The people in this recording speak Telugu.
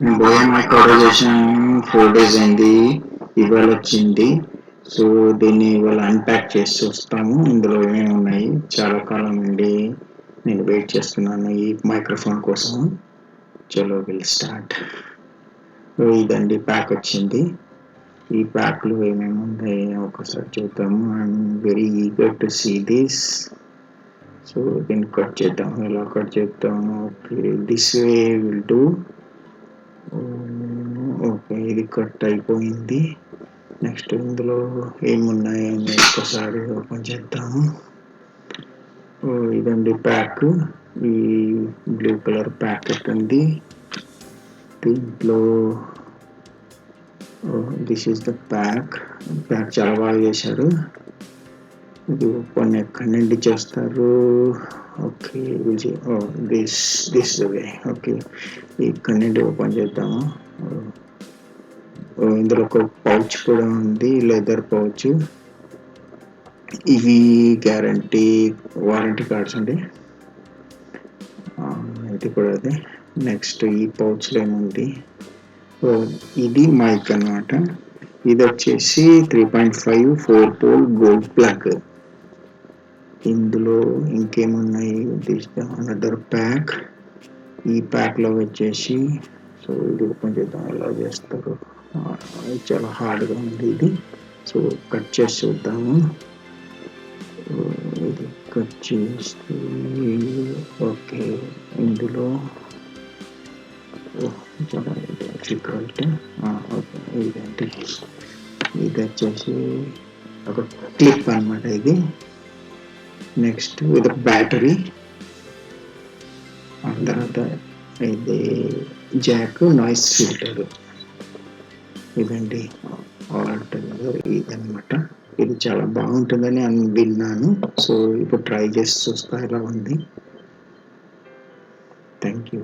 భయం ఆర్డర్ చేసాను 4 days అయింది, ఇవాళ వచ్చింది. సో దీన్ని ఇవాళ అన్ప్యాక్ చేసి చూస్తాము ఇందులో ఏమేమి ఉన్నాయి. చాలా కాలం నుండి నేను వెయిట్ చేస్తున్నాను ఈ మైక్రోఫోన్ కోసం. చలో విల్ స్టార్ట్. ఇదండి ప్యాక్ వచ్చింది. ఈ ప్యాక్లో ఏమేమి ఉన్నాయి ఒకసారి చూద్దాము. I'm very eager to see this. So దీన్ని కట్ చేద్దాం. ఎలా కట్ చేద్దాము? Okay, this way will do. Okay, ఇది కట్ అయిపోయింది. నెక్స్ట్ ఇందులో ఏమున్నాయని ఒక్కసారి ఓపెన్ చేద్దాము. ఇదండి ప్యాక్. ఈ బ్లూ కలర్ ప్యాకెట్ ఉంది. దీంట్లో దిస్ ఈస్ ద ప్యాక్. చాలా బాగా చేశారు. ఇది ఓపెన్ ఎక్కడి నుండి చేస్తారు? Okay, this way. ఓకే, ఇక్కడి నుండి ఓపెన్ చేద్దాము. ఇందులో ఒక పౌచ్ కూడా ఉంది, లెదర్ పౌచ్. ఇవి వారంటీ కార్డ్స్ అండి. ఇది కూడా అదే. నెక్స్ట్ ఈ పౌచ్లో ఏముంది? ఇది మైక్ అన్నమాట. ఇది వచ్చేసి 3.5 4-pole గోల్డ్ ప్లగ్. ఇందులో ఇంకేమున్నాయి? Another pack. ఈ ప్యాక్లో వచ్చేసి సో ఇది ఓపెన్ చేద్దాం. ఎలా చేస్తారు? చాలా హార్డ్గా ఉంది ఇది. సో కట్ చేసి చూద్దాము. ఇది కట్ చేస్తే ఓకే, ఇందులో చాలా డిఫికల్ట్. ఓకే, ఇదేంటి? ఇది వచ్చేసి ఒక క్లిప్ అన్నమాట ఇది. నెక్స్ట్ ఇది బ్యాటరీ. ఆ తర్వాత ఇది జాక్, నాయిస్ ఫిల్టర్. ఇదండి ఆల్టర్నేటివ్ ఇదన్నమాట. ఇది చాలా బాగుంటుందని విన్నాను. సో ఇప్పుడు ట్రై చేసి చూస్తా ఎలా ఉంది. Thank you.